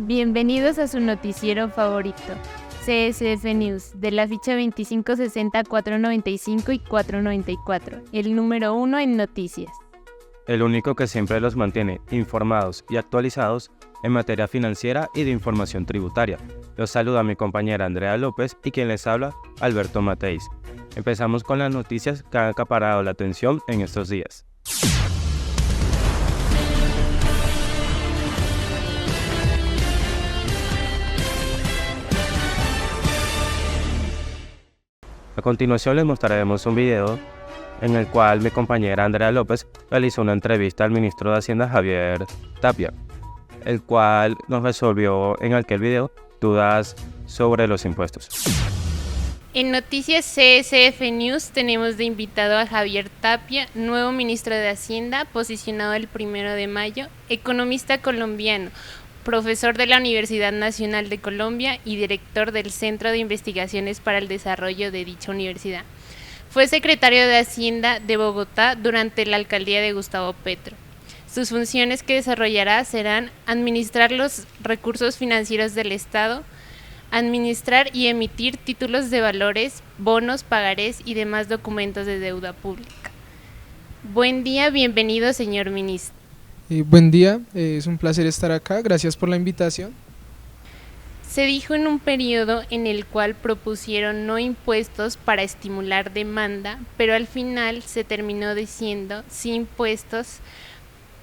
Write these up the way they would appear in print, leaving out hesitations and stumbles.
Bienvenidos a su noticiero favorito, CSF News, de la ficha 2560, 495 y 494, el número 1 en noticias. El único que siempre los mantiene informados y actualizados en materia financiera y de información tributaria. Los saluda mi compañera Andrea López y quien les habla, Alberto Mateis. Empezamos con las noticias que han acaparado la atención en estos días. A continuación les mostraremos un video en el cual mi compañera Andrea López realizó una entrevista al ministro de Hacienda Javier Tapia, el cual nos resolvió en aquel video dudas sobre los impuestos. En Noticias CSF News tenemos de invitado a Javier Tapia, nuevo ministro de Hacienda, posicionado el 1 de mayo, economista colombiano, profesor de la Universidad Nacional de Colombia y director del Centro de Investigaciones para el Desarrollo de dicha universidad. Fue secretario de Hacienda de Bogotá durante la alcaldía de Gustavo Petro. Sus funciones que desarrollará serán administrar los recursos financieros del Estado, administrar y emitir títulos de valores, bonos, pagarés y demás documentos de deuda pública. Buen día, bienvenido, señor ministro. Buen día, es un placer estar acá, gracias por la invitación. Se dijo en un periodo en el cual propusieron no impuestos para estimular demanda, pero al final se terminó diciendo sí impuestos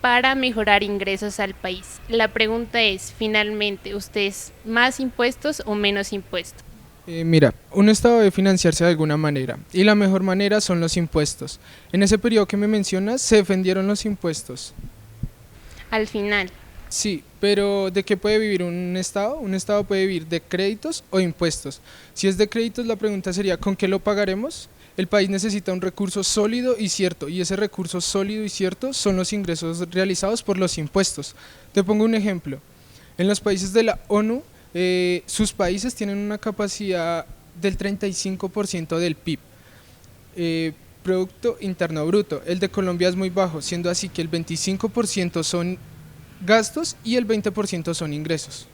para mejorar ingresos al país. La pregunta es, finalmente, ¿ustedes más impuestos o menos impuestos? Mira, un Estado debe financiarse de alguna manera, y la mejor manera son los impuestos. En ese periodo que me mencionas, se defendieron los impuestos. Al final. Sí, pero ¿de qué puede vivir un Estado? Un Estado puede vivir de créditos o impuestos. Si es de créditos, la pregunta sería, ¿con qué lo pagaremos? El país necesita un recurso sólido y cierto, y ese recurso sólido y cierto son los ingresos realizados por los impuestos. Te pongo un ejemplo. En los países de la ONU, sus países tienen una capacidad del 35% del PIB. Producto Interno Bruto. El de Colombia es muy bajo, siendo así que el 25% son gastos y el 20% son ingresos.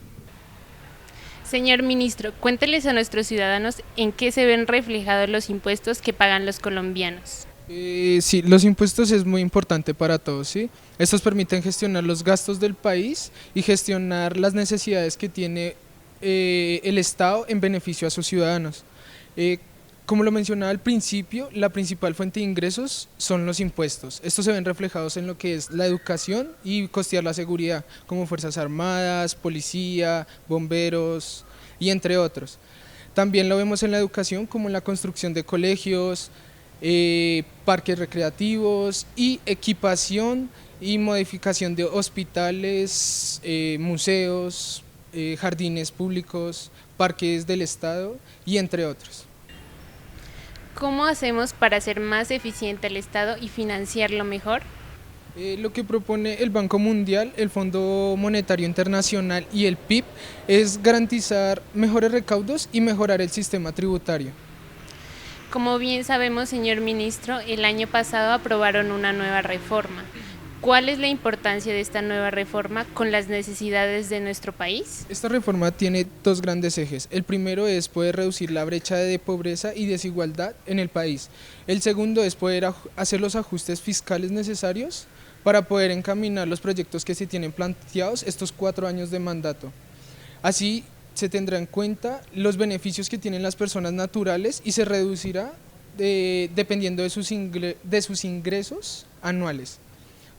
Señor ministro, cuénteles a nuestros ciudadanos en qué se ven reflejados los impuestos que pagan los colombianos. Sí, los impuestos es muy importante para todos, ¿sí? Estos permiten gestionar los gastos del país y gestionar las necesidades que tiene el Estado en beneficio a sus ciudadanos. Como lo mencionaba al principio, la principal fuente de ingresos son los impuestos. Estos se ven reflejados en lo que es la educación y costear la seguridad, como Fuerzas Armadas, Policía, Bomberos y entre otros. También lo vemos en la educación, como en la construcción de colegios, parques recreativos y equipación y modificación de hospitales, museos, jardines públicos, parques del Estado y entre otros. ¿Cómo hacemos para hacer más eficiente el Estado y financiarlo mejor? Lo que propone el Banco Mundial, el Fondo Monetario Internacional y el PIB es garantizar mejores recaudos y mejorar el sistema tributario. Como bien sabemos, señor ministro, el año pasado aprobaron una nueva reforma. ¿Cuál es la importancia de esta nueva reforma con las necesidades de nuestro país? Esta reforma tiene dos grandes ejes. El primero es poder reducir la brecha de pobreza y desigualdad en el país. El segundo es poder hacer los ajustes fiscales necesarios para poder encaminar los proyectos que se tienen planteados estos 4 años de mandato. Así se tendrá en cuenta los beneficios que tienen las personas naturales y se reducirá dependiendo de sus ingresos anuales.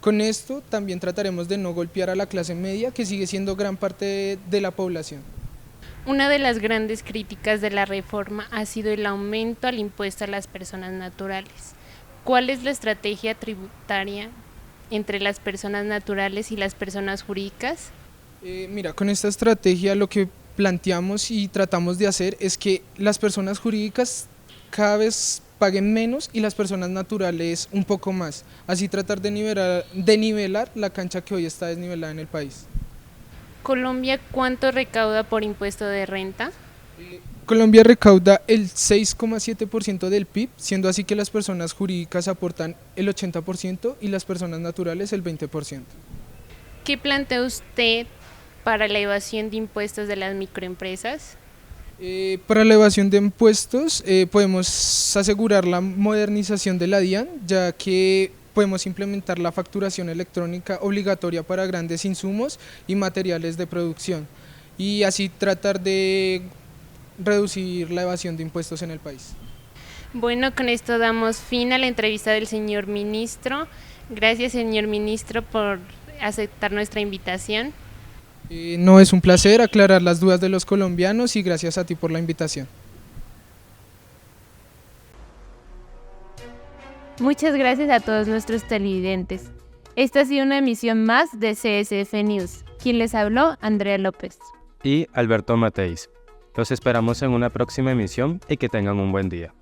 Con esto también trataremos de no golpear a la clase media, que sigue siendo gran parte de la población. Una de las grandes críticas de la reforma ha sido el aumento al impuesto a las personas naturales. ¿Cuál es la estrategia tributaria entre las personas naturales y las personas jurídicas? Mira, con esta estrategia lo que planteamos y tratamos de hacer es que las personas jurídicas cada vez paguen menos y las personas naturales un poco más, así tratar de nivelar la cancha que hoy está desnivelada en el país. ¿Colombia cuánto recauda por impuesto de renta? Colombia recauda el 6,7% del PIB, siendo así que las personas jurídicas aportan el 80% y las personas naturales el 20%. ¿Qué plantea usted para la evasión de impuestos de las microempresas? Para la evasión de impuestos podemos asegurar la modernización de la DIAN, ya que podemos implementar la facturación electrónica obligatoria para grandes insumos y materiales de producción y así tratar de reducir la evasión de impuestos en el país. Bueno, con esto damos fin a la entrevista del señor ministro. Gracias, señor ministro, por aceptar nuestra invitación. No, es un placer aclarar las dudas de los colombianos y gracias a ti por la invitación. Muchas gracias a todos nuestros televidentes. Esta ha sido una emisión más de CSF News. Quien les habló, Andrea López. Y Alberto Mateis. Los esperamos en una próxima emisión y que tengan un buen día.